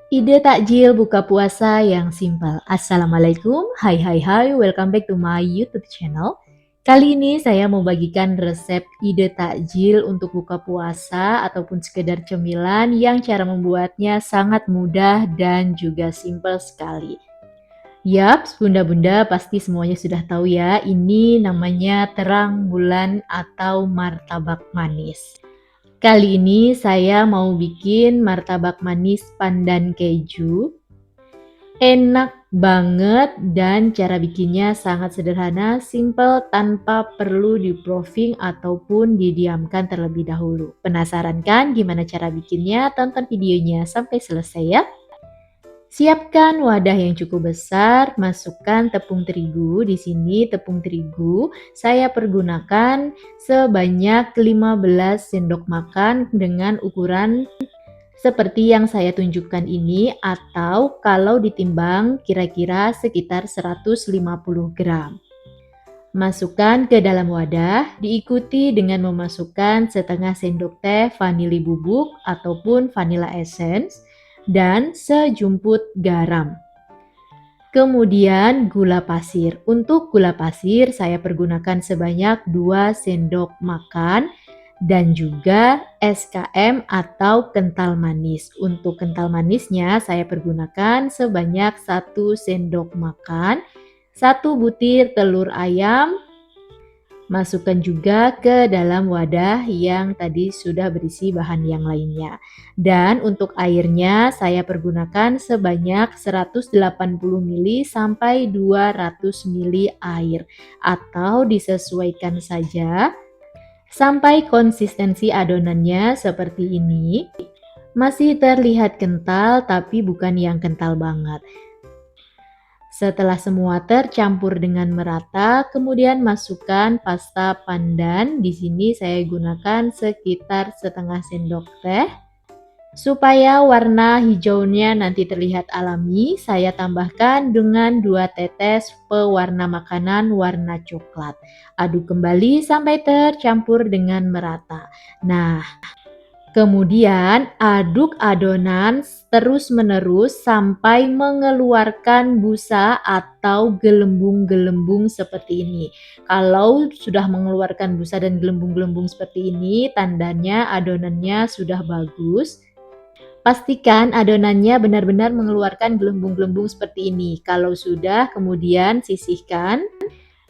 Ide takjil buka puasa yang simpel. Assalamualaikum, hai, welcome back to my YouTube channel. Kali ini saya mau bagikan resep ide takjil untuk buka puasa ataupun sekedar cemilan yang cara membuatnya sangat mudah dan juga simpel sekali. Yaps, bunda-bunda pasti semuanya sudah tahu ya, ini namanya terang bulan atau martabak manis. Kali ini saya mau bikin martabak manis pandan keju. Enak banget dan cara bikinnya sangat sederhana, simple tanpa perlu di-proofing ataupun didiamkan terlebih dahulu. Penasaran kan gimana cara bikinnya? Tonton videonya sampai selesai ya. Siapkan wadah yang cukup besar, masukkan tepung terigu. Di sini tepung terigu saya pergunakan sebanyak 15 sendok makan dengan ukuran seperti yang saya tunjukkan ini, atau kalau ditimbang kira-kira sekitar 150 gram. Masukkan ke dalam wadah, diikuti dengan memasukkan setengah sendok teh vanili bubuk ataupun vanilla essence dan sejumput garam. Kemudian gula pasir. Untuk gula pasir saya pergunakan sebanyak 2 sendok makan dan juga SKM atau kental manis. Untuk kental manisnya saya pergunakan sebanyak 1 sendok makan, 1 butir telur ayam. Masukkan juga ke dalam wadah yang tadi sudah berisi bahan yang lainnya. Dan untuk airnya saya pergunakan sebanyak 180 ml sampai 200 ml air atau disesuaikan saja sampai konsistensi adonannya seperti ini. Masih terlihat kental tapi bukan yang kental banget. Setelah semua tercampur dengan merata, kemudian masukkan pasta pandan. Di sini saya gunakan sekitar setengah sendok teh. Supaya warna hijaunya nanti terlihat alami, saya tambahkan dengan 2 tetes pewarna makanan warna coklat. Aduk kembali sampai tercampur dengan merata. Nah, kemudian aduk adonan terus-menerus sampai mengeluarkan busa atau gelembung-gelembung seperti ini. Kalau sudah mengeluarkan busa dan gelembung-gelembung seperti ini, tandanya adonannya sudah bagus. Pastikan adonannya benar-benar mengeluarkan gelembung-gelembung seperti ini. Kalau sudah, kemudian sisihkan.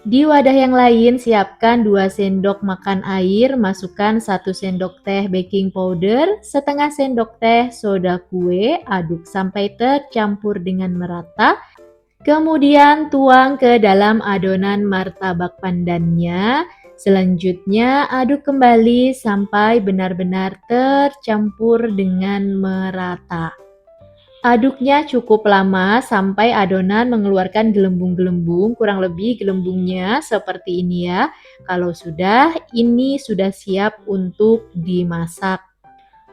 Di wadah yang lain, siapkan 2 sendok makan air, masukkan 1 sendok teh baking powder, setengah sendok teh soda kue, aduk sampai tercampur dengan merata. Kemudian tuang ke dalam adonan martabak pandannya. Selanjutnya aduk kembali sampai benar-benar tercampur dengan merata. Aduknya cukup lama sampai adonan mengeluarkan gelembung-gelembung, kurang lebih gelembungnya seperti ini ya. Kalau sudah, ini sudah siap untuk dimasak.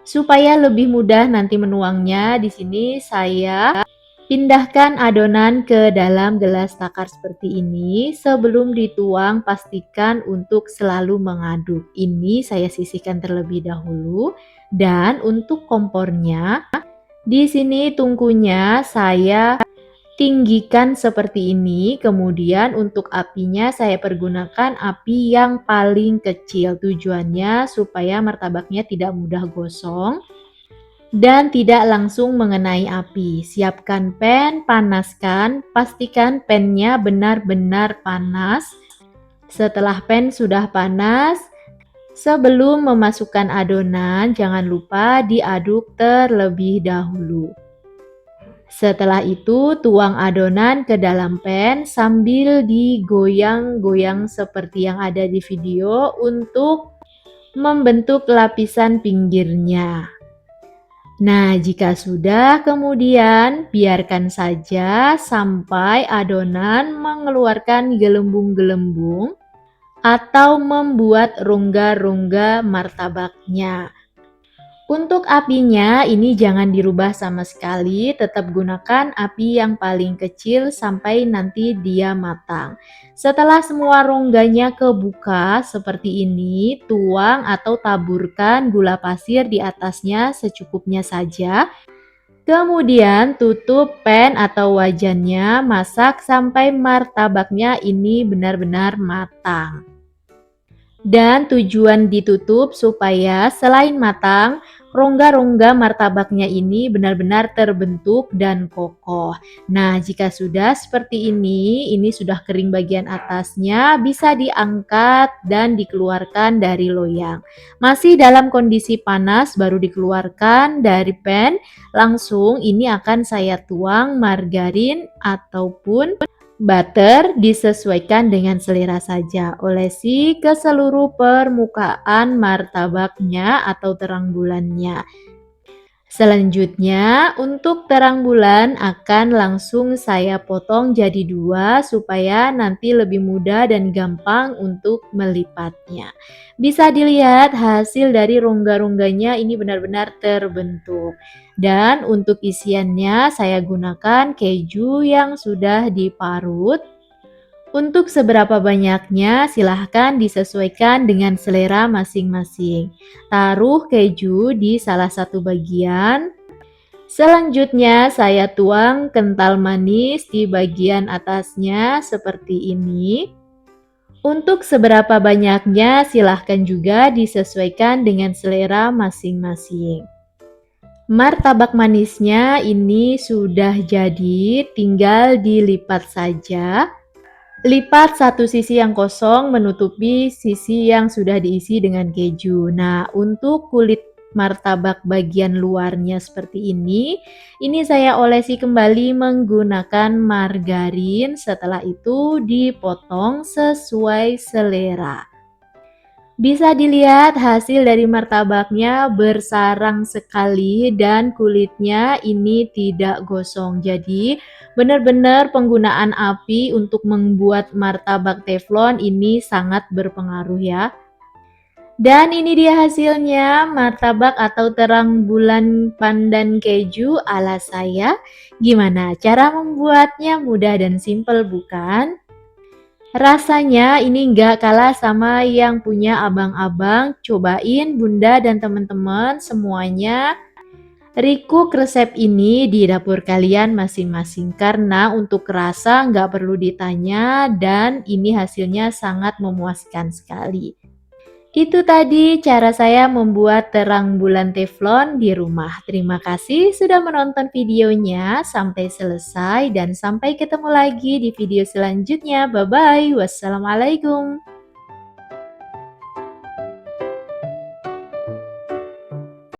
Supaya lebih mudah nanti menuangnya, di sini saya pindahkan adonan ke dalam gelas takar seperti ini. Sebelum dituang, pastikan untuk selalu mengaduk. Ini saya sisihkan terlebih dahulu. Dan untuk kompornya, di sini tungkunya saya tinggikan seperti ini, kemudian untuk apinya saya pergunakan api yang paling kecil. Tujuannya supaya martabaknya tidak mudah gosong dan tidak langsung mengenai api. Siapkan pan, panaskan, pastikan pannya benar-benar panas. Setelah pan sudah panas, sebelum memasukkan adonan, jangan lupa diaduk terlebih dahulu. Setelah itu, tuang adonan ke dalam pan sambil digoyang-goyang seperti yang ada di video untuk membentuk lapisan pinggirnya. Nah, jika sudah, kemudian biarkan saja sampai adonan mengeluarkan gelembung-gelembung atau membuat rongga-rongga martabaknya. Untuk apinya ini jangan dirubah sama sekali, tetap gunakan api yang paling kecil sampai nanti dia matang. Setelah semua rongganya kebuka seperti ini, tuang atau taburkan gula pasir di atasnya secukupnya saja. Kemudian tutup pan atau wajannya, masak sampai martabaknya ini benar-benar matang. Dan tujuan ditutup supaya selain matang, rongga-rongga martabaknya ini benar-benar terbentuk dan kokoh. Nah, jika sudah seperti ini sudah kering bagian atasnya, bisa diangkat dan dikeluarkan dari loyang. Masih dalam kondisi panas baru dikeluarkan dari pan, langsung ini akan saya tuang margarin ataupun butter disesuaikan dengan selera saja. Olesi ke seluruh permukaan martabaknya atau terang bulannya. Selanjutnya, untuk terang bulan akan langsung saya potong jadi dua supaya nanti lebih mudah dan gampang untuk melipatnya. Bisa dilihat hasil dari rongga-rongganya ini benar-benar terbentuk. Dan untuk isiannya saya gunakan keju yang sudah diparut. Untuk seberapa banyaknya silahkan disesuaikan dengan selera masing-masing. Taruh keju di salah satu bagian. Selanjutnya saya tuang kental manis di bagian atasnya seperti ini. Untuk seberapa banyaknya silahkan juga disesuaikan dengan selera masing-masing. Martabak manisnya ini sudah jadi, tinggal dilipat saja. Lipat satu sisi yang kosong menutupi sisi yang sudah diisi dengan keju. Nah, untuk kulit martabak bagian luarnya seperti ini saya olesi kembali menggunakan margarin. Setelah itu dipotong sesuai selera. Bisa dilihat hasil dari martabaknya bersarang sekali dan kulitnya ini tidak gosong. Jadi benar-benar penggunaan api untuk membuat martabak teflon ini sangat berpengaruh ya. Dan ini dia hasilnya, martabak atau terang bulan pandan keju ala saya. Gimana cara membuatnya? Mudah dan simpel bukan? Rasanya ini nggak kalah sama yang punya abang-abang. Cobain Bunda dan teman-teman semuanya. Recook resep ini di dapur kalian masing-masing karena untuk rasa nggak perlu ditanya dan ini hasilnya sangat memuaskan sekali. Itu tadi cara saya membuat terang bulan teflon di rumah. Terima kasih sudah menonton videonya sampai selesai dan sampai ketemu lagi di video selanjutnya. Bye bye. Wassalamualaikum.